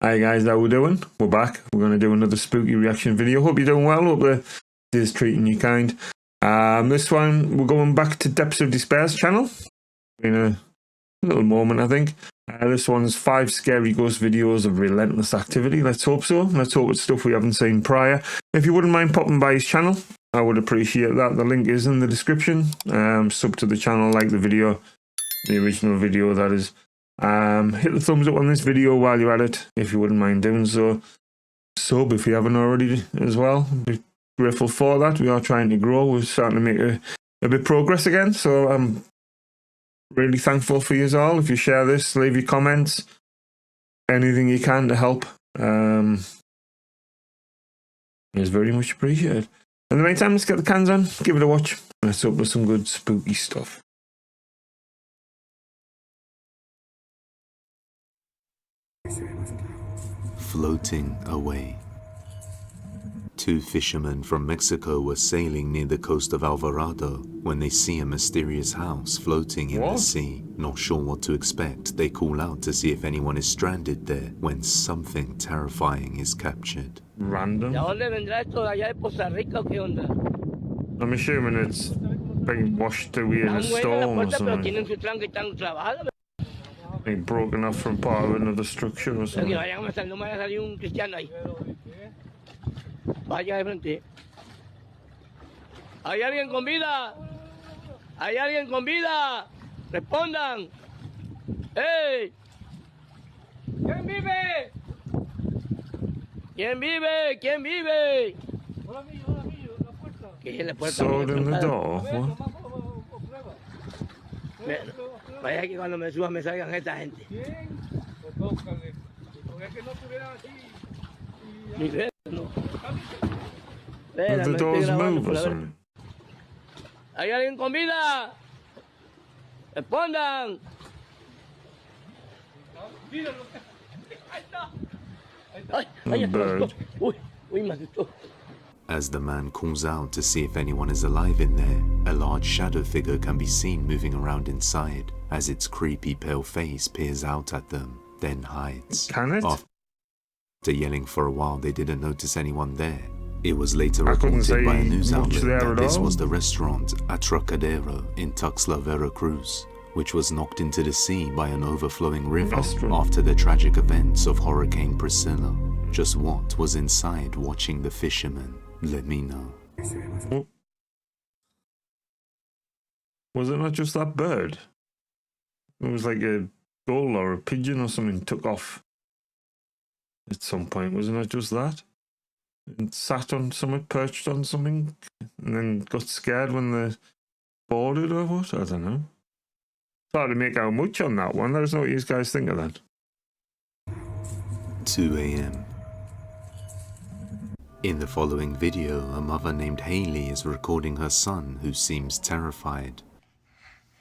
Hi guys, how we doing? We're back. We're going to do another spooky reaction video. Hope you're doing well. Hope the is treating you kind. This one, we're going back to Depths of Despair's channel. In a little moment, I think. This one's 5 scary ghost videos of relentless activity. Let's hope so. Let's hope it's stuff we haven't seen prior. If you wouldn't mind popping by his channel, I would appreciate that. The link is in the description. Sub to the channel, like the video, the original video that is. Hit the thumbs up on this video while you're at it, if you wouldn't mind doing so. Sub if you haven't already as well. Be grateful for that. We are trying to grow. We're starting to make a bit of progress again, so I'm really thankful for you all. If you share this, leave your comments, anything you can to help is very much appreciated. In the meantime, let's get the cans on, give it a watch. Let's hope there's some good spooky stuff. Floating away. 2 fishermen from Mexico were sailing near the coast of Alvarado when they see a mysterious house floating in the sea. Not sure what to expect, they call out to see if anyone is stranded there when something terrifying is captured. Random. I'm assuming it's being washed away in a storm or something. Being broken off from part of another structure or something. Vaya de frente. ¿Hay alguien con vida? ¿Hay alguien con vida? Respondan. ¡Hey! ¿Quién vive? ¿Quién vive? ¿Quién vive? Hola, mío, la puerta. ¿Qué es la puerta? Sword in the door. Vaya que cuando me suba me salgan esta gente. ¿Quién? Pues tócale. Porque es que no estuvieran aquí. Ni ver, no. Did the doors move or something? ¿Hay alguien con vida? Respondan. A bird. Uy, me asustó. As the man calls out to see if anyone is alive in there, a large shadow figure can be seen moving around inside as its creepy pale face peers out at them, then hides. Can it? After yelling for a while, they didn't notice anyone there. It was later I couldn't reported by a say news much outlet there that at this all. was the restaurant Atracadero in Tuxtla, Veracruz, which was knocked into the sea by an overflowing river after the tragic events of Hurricane Priscilla. Just what was inside watching the fishermen? Let me know. Was it not just that bird? It was like a gull or a pigeon or something took off at some point. Wasn't it just that? And sat on something, perched on something, and then got scared when they boarded or what? I don't know. It's hard to make out much on that one. Let us know what you guys think of that. 2 a.m. In the following video, a mother named Haley is recording her son who seems terrified.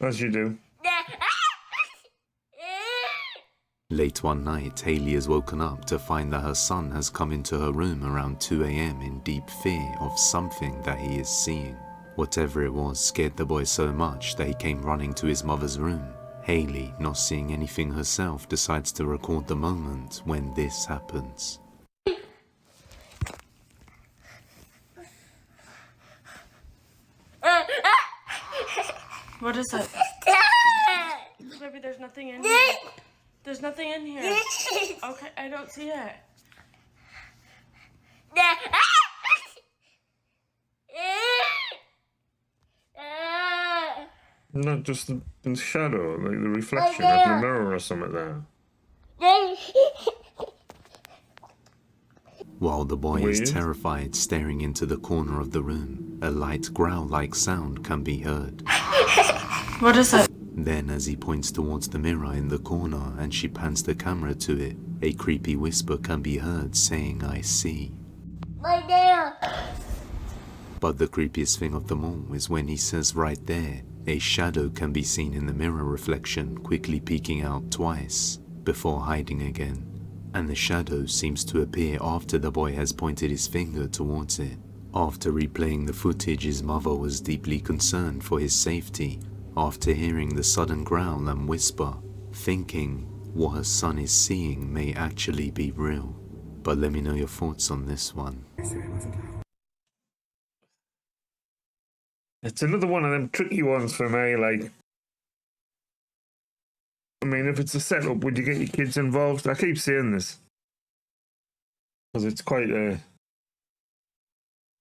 As you do. Late one night, Haley is woken up to find that her son has come into her room around 2 a.m. in deep fear of something that he is seeing. Whatever it was scared the boy so much that he came running to his mother's room. Haley, not seeing anything herself, decides to record the moment when this happens. What is it? Baby, there's nothing in here. There's nothing in here. Okay, I don't see it. Not just in shadow, like the reflection of the mirror or something there. While the boy is Weird. terrified, staring into the corner of the room, a light growl-like sound can be heard. What is it? Then, as he points towards the mirror in the corner and she pans the camera to it, a creepy whisper can be heard saying, "I see." Right there. But the creepiest thing of them all is when he says right there, a shadow can be seen in the mirror reflection quickly peeking out twice, before hiding again. And the shadow seems to appear after the boy has pointed his finger towards it. After replaying the footage, his mother was deeply concerned for his safety after hearing the sudden growl and whisper, thinking what her son is seeing may actually be real. But let me know your thoughts on this one. It's another one of them tricky ones for me. Like, I mean, if it's a setup, would you get your kids involved? I keep saying this because it's quite a,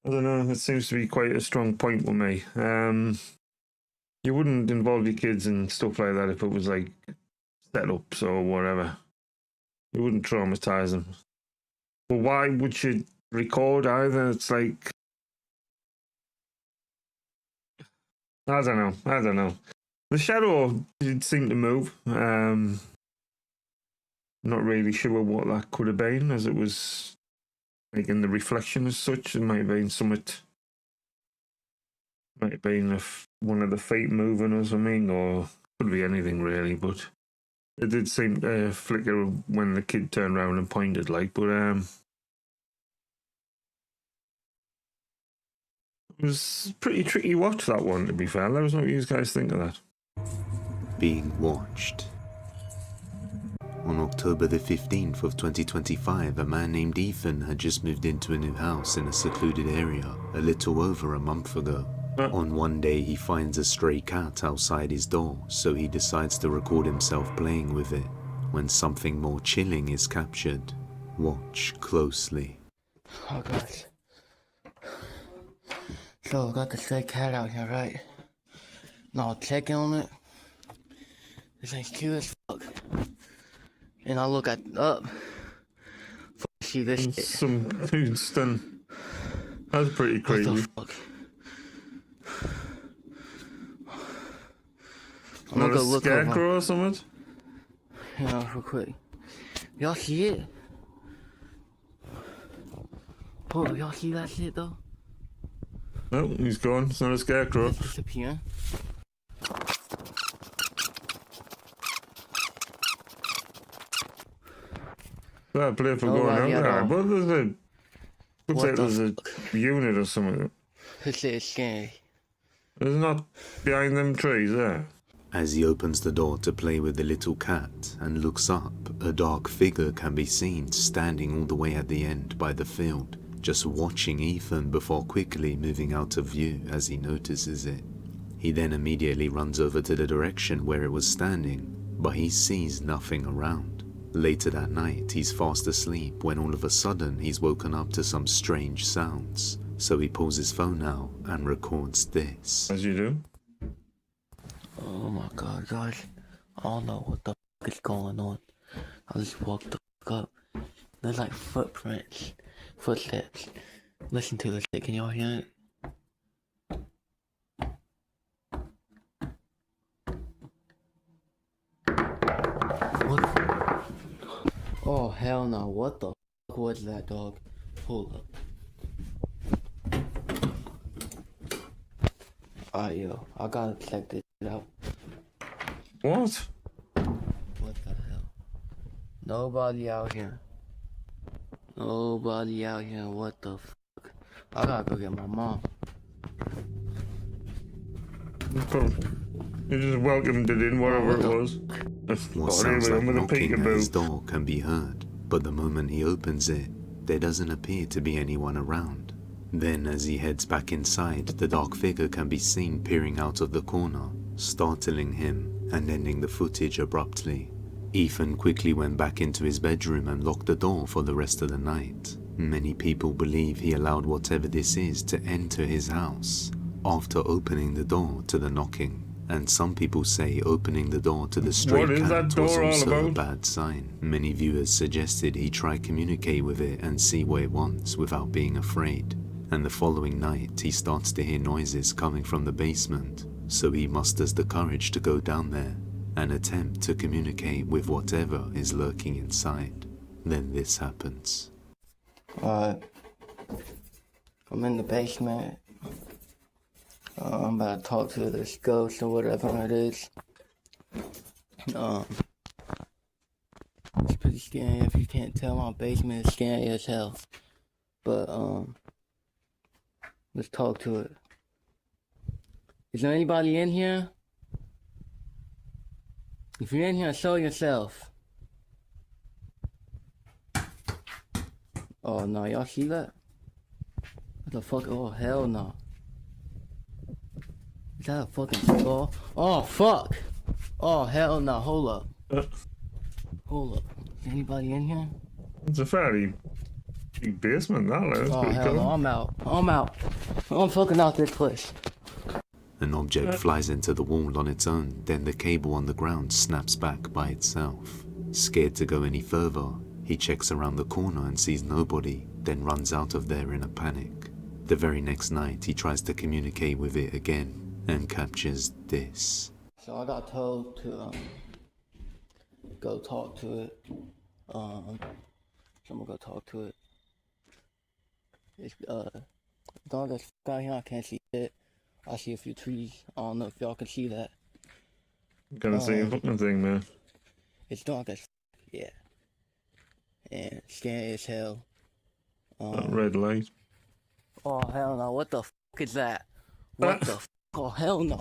I don't know, it seems to be quite a strong point with me. You wouldn't involve your kids in stuff like that if it was like setups or whatever. You wouldn't traumatize them. But why would you record either? It's like, I don't know. The shadow did seem to move. Not really sure what that could have been, as it was like in the reflection as such. It might have been somewhat. Might have been one of the feet moving or something, or could be anything really. But it did seem to flicker when the kid turned around and pointed, like. But it was pretty tricky watch, that one, to be fair. Let us know what you guys think of that. Being watched. On October the 15th of 2025, a man named Ethan had just moved into a new house in a secluded area a little over a month ago. On one day, he finds a stray cat outside his door, so he decides to record himself playing with it. When something more chilling is captured, watch closely. Oh gosh. So I got the stray cat out here, right? Now checking on it. This thing's cute as fuck. And I look up. See this shit. Some dude's done. That's pretty creepy. What the fuck? I'm Not gonna a go look scarecrow over. or something? Yeah, real quick. Y'all see it? Oh, y'all see that shit though? No, he's gone. It's not a scarecrow. It's disappearing. Fair play for Oh, going right, out yeah, there. no. But there's a. Looks What like the there's a fuck? unit or something. This shit is scary. There's not behind them trees there. As he opens the door to play with the little cat and looks up, a dark figure can be seen standing all the way at the end by the field, just watching Ethan before quickly moving out of view as he notices it. He then immediately runs over to the direction where it was standing, but he sees nothing around. Later that night, he's fast asleep when all of a sudden he's woken up to some strange sounds. So he pulls his phone out and records this. As you do. Oh my god, guys. I don't know what the fuck is going on. I just walked the fuck up. There's like footprints. Footsteps. Listen to this shit. Can y'all hear it? What? Oh hell no. What the fuck was that, dog? Hold up. Alright, yo. I gotta check this shit out. What? What the hell? Nobody out here. Nobody out here. What the fuck? I gotta go get my mom. You just welcomed it in, whatever it was. What sounds like knocking at his door can be heard, but the moment he opens it, there doesn't appear to be anyone around. Then as he heads back inside, the dark figure can be seen peering out of the corner, startling him and ending the footage abruptly. Ethan quickly went back into his bedroom and locked the door for the rest of the night. Many people believe he allowed whatever this is to enter his house after opening the door to the knocking. And some people say opening the door to the stray cat was also a bad sign. Many viewers suggested he try communicate with it and see what it wants without being afraid. And the following night he starts to hear noises coming from the basement, so he musters the courage to go down there and attempt to communicate with whatever is lurking inside. Then this happens. I'm in the basement. I'm about to talk to this ghost or whatever it is. It's pretty scary. If you can't tell, my basement is scary as hell. But let's talk to it. Is there anybody in here? If you're in here, show yourself. Oh no, y'all see that? What the fuck? Oh hell no. Is that a fucking skull? Oh fuck! Oh hell no, hold up. Hold up. Is anybody in here? It's a fairly big basement, that looks Oh pretty hell no, cool. I'm out. I'm out. I'm fucking out this place. An object flies into the wall on its own, then the cable on the ground snaps back by itself. Scared to go any further, he checks around the corner and sees nobody, then runs out of there in a panic. The very next night, he tries to communicate with it again and captures this. So I got told to go talk to it. So I'm gonna go talk to it. It's dark as fuck out here. I can't see it. I see a few trees. I don't know if y'all can see that. Can't see a fucking thing, man. It's dark as fuck, yeah. And scary as hell. That red light. Oh hell no! What the fuck is that? What the fuck? Oh hell no!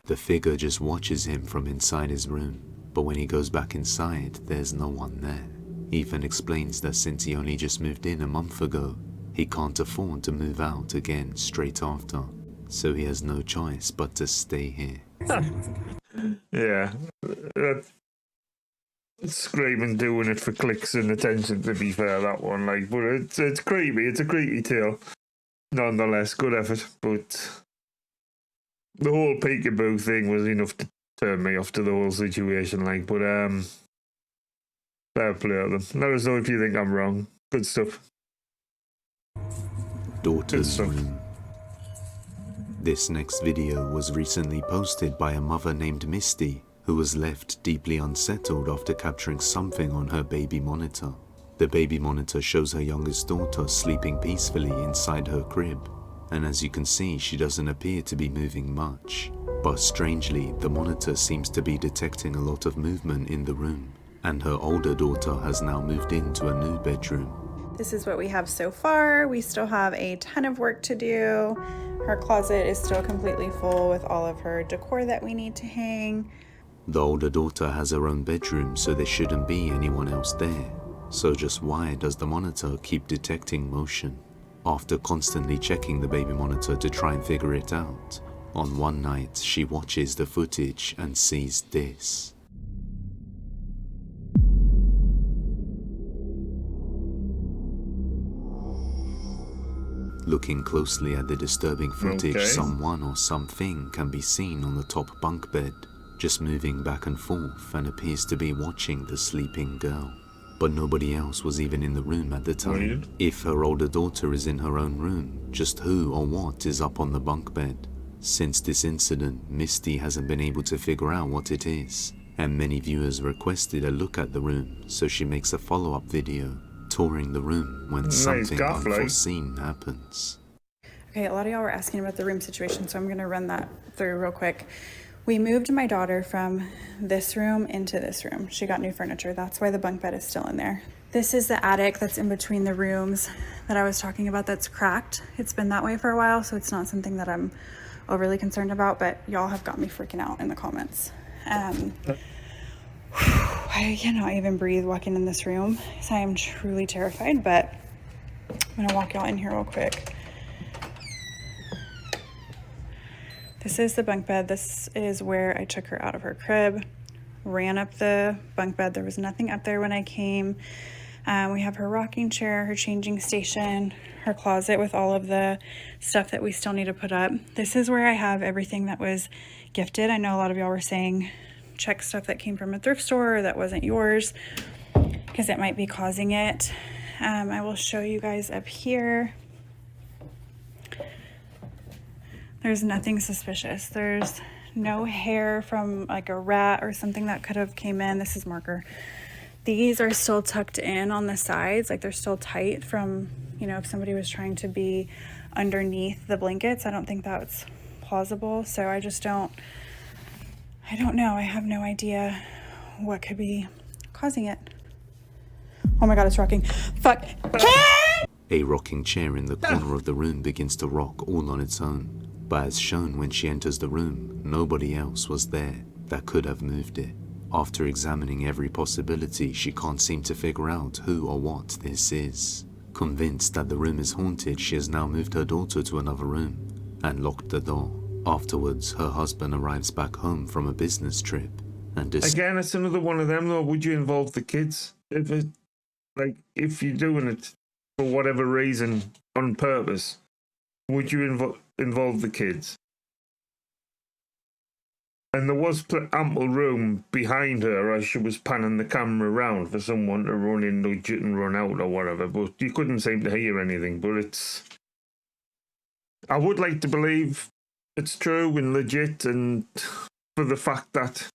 The figure just watches him from inside his room, but when he goes back inside, there's no one there. Ethan explains that since he only just moved in a month ago, he can't afford to move out again straight after, so he has no choice but to stay here. Yeah. Screaming doing it for clicks and attention, to be fair, that one, like, but it's creepy, it's a creepy tale. Nonetheless, good effort, but the whole peekaboo thing was enough to turn me off to the whole situation, like, but fair play to them. Let us know if you think I'm wrong. Good stuff. Daughter's stuff. room. This next video was recently posted by a mother named Misty, who was left deeply unsettled after capturing something on her baby monitor. The baby monitor shows her youngest daughter sleeping peacefully inside her crib, and as you can see, she doesn't appear to be moving much. But strangely, the monitor seems to be detecting a lot of movement in the room, and her older daughter has now moved into a new bedroom. This is what we have so far. We still have a ton of work to do. Her closet is still completely full with all of her decor that we need to hang. The older daughter has her own bedroom, so there shouldn't be anyone else there. So just why does the monitor keep detecting motion? After constantly checking the baby monitor to try and figure it out, on one night she watches the footage and sees this. Looking closely at the disturbing footage, Okay. someone or something can be seen on the top bunk bed, just moving back and forth, and appears to be watching the sleeping girl. But nobody else was even in the room at the time. Weird. If her older daughter is in her own room, just who or what is up on the bunk bed? Since this incident, Misty hasn't been able to figure out what it is, and many viewers requested a look at the room, so she makes a follow-up video, touring the room when Nice something gaff, like. unforeseen happens. Okay, a lot of y'all were asking about the room situation, so I'm gonna run that through real quick. We moved my daughter from this room into this room. She got new furniture. That's why the bunk bed is still in there. This is the attic that's in between the rooms that I was talking about that's cracked. It's been that way for a while, so it's not something that I'm overly concerned about, but y'all have got me freaking out in the comments. I cannot even breathe walking in this room, so I am truly terrified, but I'm gonna walk y'all in here real quick. This is the bunk bed. This is where I took her out of her crib, ran up the bunk bed. There was nothing up there when I came. We have her rocking chair, her changing station, her closet with all of the stuff that we still need to put up. This is where I have everything that was gifted. I know a lot of y'all were saying check stuff that came from a thrift store or that wasn't yours, because it might be causing it. I will show you guys up here. There's nothing suspicious. There's no hair from like a rat or something that could have came in. This is marker. These are still tucked in on the sides, like they're still tight from, you know, if somebody was trying to be underneath the blankets. I don't think that's plausible. So I don't know. I have no idea what could be causing it. Oh my God, it's rocking. Fuck. A rocking chair in the corner of the room begins to rock all on its own, but as shown when she enters the room, nobody else was there that could have moved it. After examining every possibility, she can't seem to figure out who or what this is. Convinced that the room is haunted, she has now moved her daughter to another room and locked the door. Afterwards, her husband arrives back home from a business trip and Again, it's another one of them though. Would you involve the kids? If you're doing it for whatever reason on purpose, would you involve the kids? And there was ample room behind her as she was panning the camera around for someone to run in, nudge it and run out or whatever, but you couldn't seem to hear anything. But it's... I would like to believe it's true and legit, and for the fact that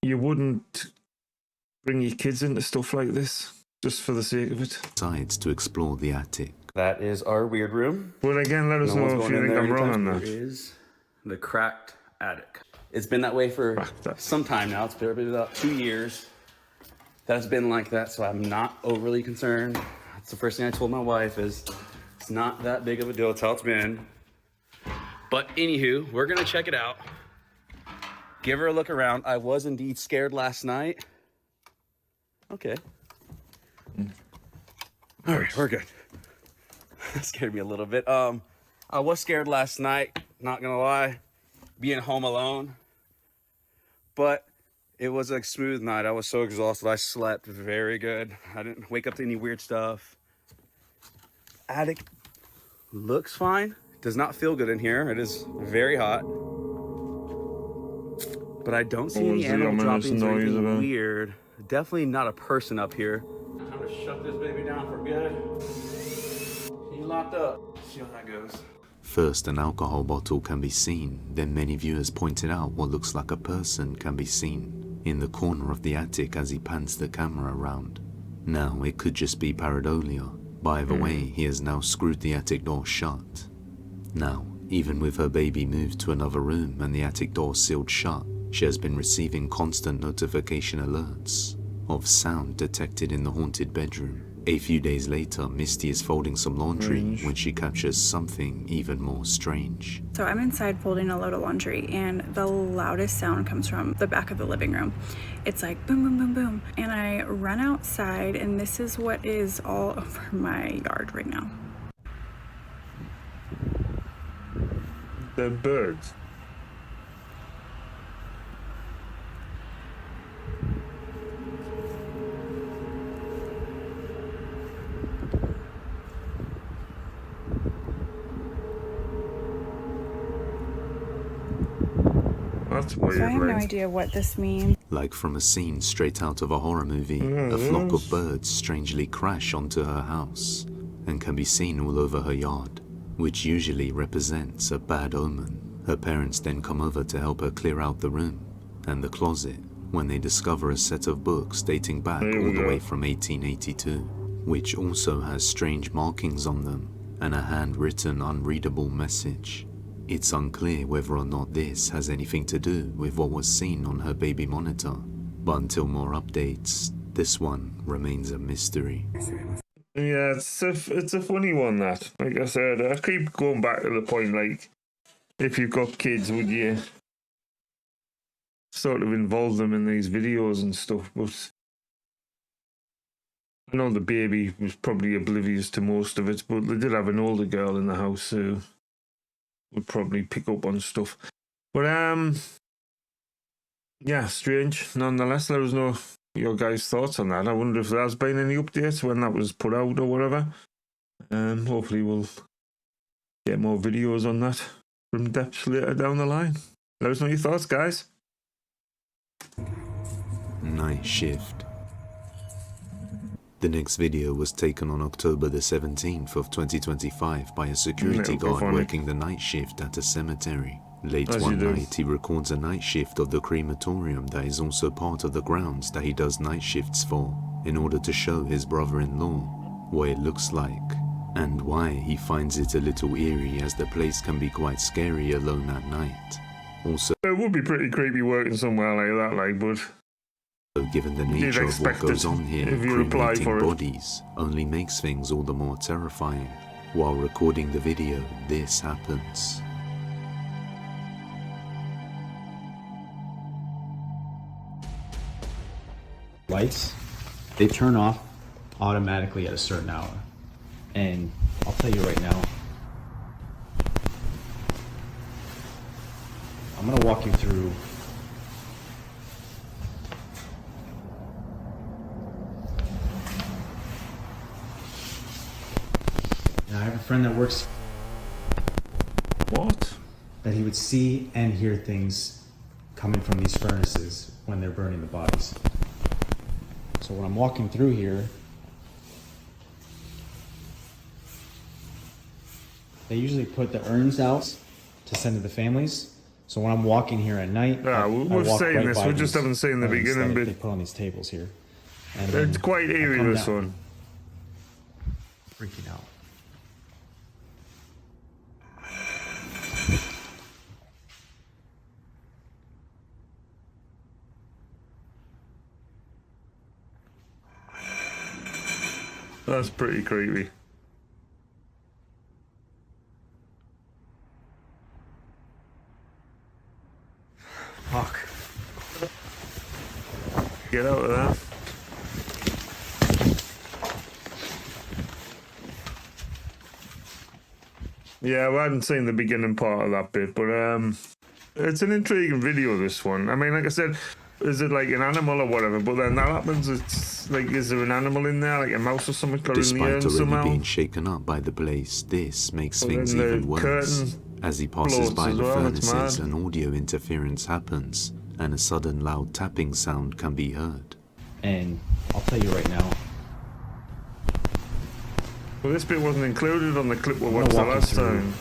you wouldn't bring your kids into stuff like this just for the sake of it. decides to explore the attic. That is our weird room. But again, let us No one's know if going you in think there I'm wrong anytime on soon. that. Here is the cracked attic. It's been that way for some time now. It's been about 2 years that it's been like that, so I'm not overly concerned. That's the first thing I told my wife is it's not that big of a deal. It's how it's been. But anywho, we're gonna check it out. Give her a look around. I was indeed scared last night. Okay. All right, we're good. That scared me a little bit. I was scared last night, not gonna lie, being home alone. But it was a smooth night. I was so exhausted. I slept very good. I didn't wake up to any weird stuff. Attic looks fine. Does not feel good in here. It is very hot. But I don't see any animal droppings or anything weird. Definitely not a person up here. I'm gonna shut this baby down for good. He's locked up. See how that goes. First, an alcohol bottle can be seen, then many viewers pointed out what looks like a person can be seen in the corner of the attic as he pans the camera around. Now, it could just be pareidolia, but either way, he has now screwed the attic door shut. Now, even with her baby moved to another room and the attic door sealed shut, she has been receiving constant notification alerts of sound detected in the haunted bedroom. A few days later, Misty is folding some laundry when she captures something even more strange. So I'm inside folding a load of laundry, and the loudest sound comes from the back of the living room. It's like boom, boom, boom, boom. And I run outside, and this is what is all over my yard right now. The birds. That's weird. So I have no like. idea what this means. Like from a scene straight out of a horror movie, a flock of birds strangely crash onto her house and can be seen all over her yard, which usually represents a bad omen. Her parents then come over to help her clear out the room and the closet when they discover a set of books dating back all the way from 1882, which also has strange markings on them and a handwritten unreadable message. It's unclear whether or not this has anything to do with what was seen on her baby monitor, but until more updates, this one remains a mystery. Yeah, it's a funny one, that. Like I said, I keep going back to the point, like, if you've got kids, would you sort of involve them in these videos and stuff? But I know the baby was probably oblivious to most of it, but they did have an older girl in the house who would probably pick up on stuff. But yeah, strange nonetheless. Let us know your guys' thoughts on that. I wonder if there has been any updates when that was put out or whatever. Hopefully we'll get more videos on that from depths later down the line. Let us know your thoughts, guys. Night shift. The next video was taken on October the 17th of 2025 by a security guard working the night shift at a cemetery. Late one night, he records a night shift of the crematorium that is also part of the grounds that he does night shifts for, in order to show his brother-in-law what it looks like, and why he finds it a little eerie, as the place can be quite scary alone at night. Also, it would be pretty creepy working somewhere like that, like, but given the nature of what goes on here, cremating bodies only makes things all the more terrifying. While recording the video, this happens. lights, they turn off automatically at a certain hour. And I'll tell you right now, I'm gonna walk you through now. I have a friend that works that he would see and hear things coming from these furnaces when they're burning the bodies. So when I'm walking through here, they usually put the urns out to send to the families. So when I'm walking here at night, we've seen this. We just haven't seen the beginning bit. They put on these tables here. And it's quite eerie, this one. Freaking out. That's pretty creepy. Fuck. Get out of there. Yeah, well, I hadn't seen the beginning part of that bit, but it's an intriguing video, this one. I mean, like I said, is it like an animal or whatever? But then that happens, it's like, is there an animal in there, like a mouse or something, or in the Despite urn already somehow? being shaken up by the blaze, this makes But things then the even worse. curtain As he passes floats by as the well, it's furnaces, mad. an audio interference happens, and a sudden loud tapping sound can be heard. And I'll tell you right now, Well, this bit wasn't included on the clip we gonna watched the walk you last through. time.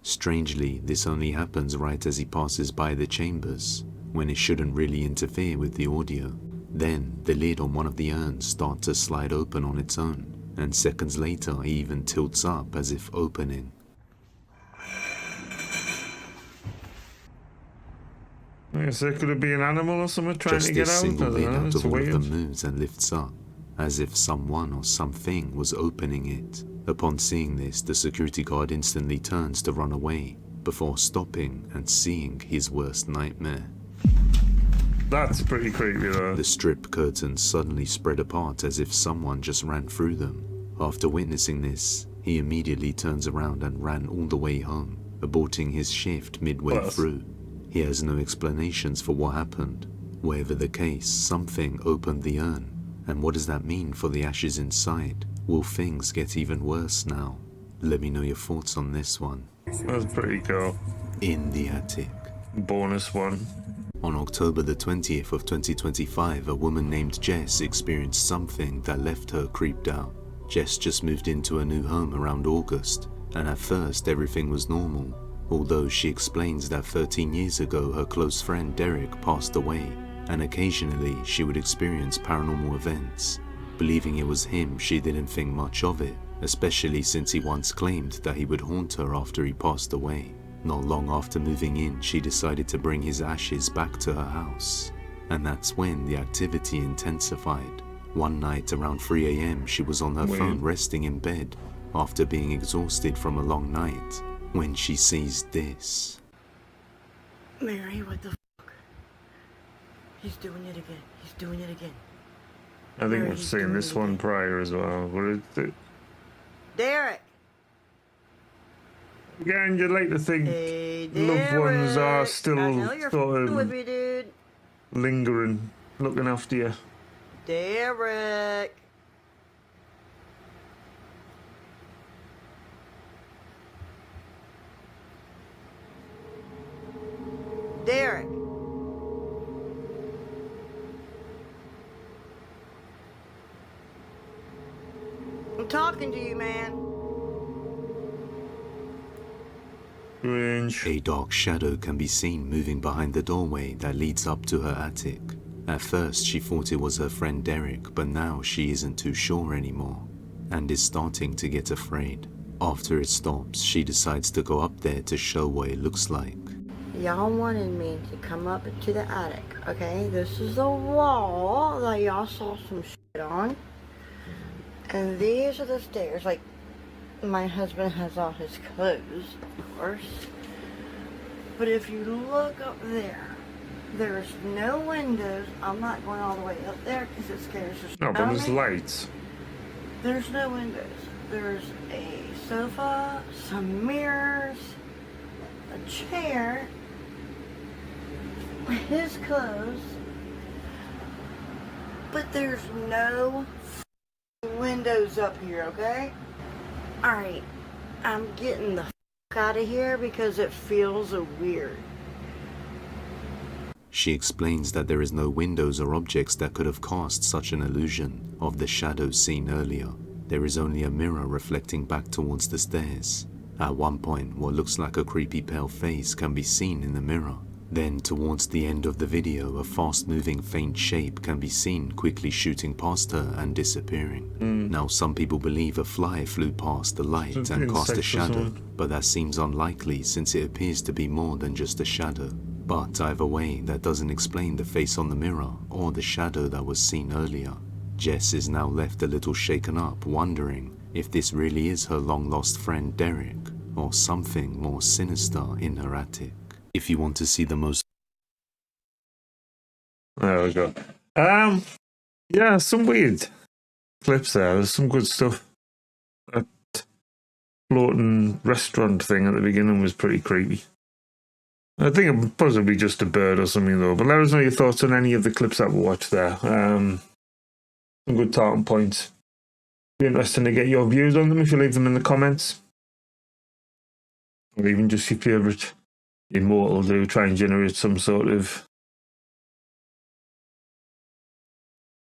Strangely, this only happens right as he passes by the chambers, when it shouldn't really interfere with the audio. Then, the lid on one of the urns starts to slide open on its own, and seconds later he even tilts up as if opening. I guess there could have been an animal or something trying Just to get this out. I single don't lid know, out it's of all of weird. them moves and lifts up, as if someone or something was opening it. Upon seeing this, the security guard instantly turns to run away, before stopping and seeing his worst nightmare. That's pretty creepy though. The strip curtains suddenly spread apart as if someone just ran through them. After witnessing this, he immediately turns around and ran all the way home, aborting his shift midway Plus. through. He has no explanations for what happened. Whatever the case, something opened the urn. And what does that mean for the ashes inside? Will things get even worse now? Let me know your thoughts on this one. That's pretty cool. In the Attic. Bonus one. On October the 20th of 2025, a woman named Jess experienced something that left her creeped out. Jess just moved into a new home around August, and at first everything was normal, although she explains that 13 years ago her close friend Derek passed away, and occasionally she would experience paranormal events. Believing it was him, she didn't think much of it, especially since he once claimed that he would haunt her after he passed away. Not long after moving in, she decided to bring his ashes back to her house. And that's when the activity intensified. One night around 3 AM, she was on her phone resting in bed after being exhausted from a long night, when she sees this. Mary, what the fuck? He's doing it again. He's doing it again. I think we've seen this one prior as well. But Derek! again, you'd like to think Hey, loved ones are Derek. still I know you're sort f***ing with of me, dude. lingering, looking after you. Derek! Derek! I'm talking to you, man. Range. A dark shadow can be seen moving behind the doorway that leads up to her attic. At first she thought it was her friend Derek, but now she isn't too sure anymore, and is starting to get afraid. After it stops, she decides to go up there to show what it looks like. Y'all wanted me to come up into the attic, okay? This is the wall that y'all saw some shit on. And these are the stairs. Like, my husband has all his clothes, of course. But if you look up there, There's no windows. I'm not going all the way up there because it scares the shit No, out but of there's me. lights. There's no windows. There's a sofa, some mirrors, a chair, his clothes, but there's no windows up here, okay? Alright, I'm getting the out of here because it feels weird. She explains that there is no windows or objects that could have cast such an illusion of the shadows seen earlier. There is only a mirror reflecting back towards the stairs. At one point, what looks like a creepy pale face can be seen in the mirror. Then, towards the end of the video, a fast-moving faint shape can be seen quickly shooting past her and disappearing. Now, some people believe a fly flew past the light and cast a shadow, but that seems unlikely since it appears to be more than just a shadow. But either way, that doesn't explain the face on the mirror or the shadow that was seen earlier. Jess is now left a little shaken up, wondering if this really is her long-lost friend Derek, or something more sinister in her attic. If you want to see the most... There we go. Yeah, some weird clips there. There's some good stuff. That floating restaurant thing at the beginning was pretty creepy. I think it possibly just a bird or something though. But let us know your thoughts on any of the clips that we watched there. Some good talking points. Be interesting to get your views on them if you leave them in the comments. Or even just your favourite immortal to try and generate some sort of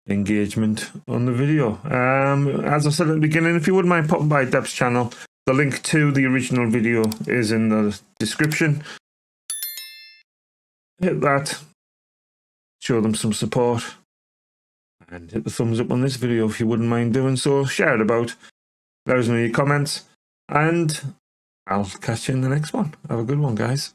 engagement on the video. As I said at the beginning, if you wouldn't mind popping by Deb's channel, the link to the original video is in the description. Hit that, show them some support, and hit the thumbs up on this video if you wouldn't mind doing so. Share it about, let us know your comments, and I'll catch you in the next one. Have a good one, guys.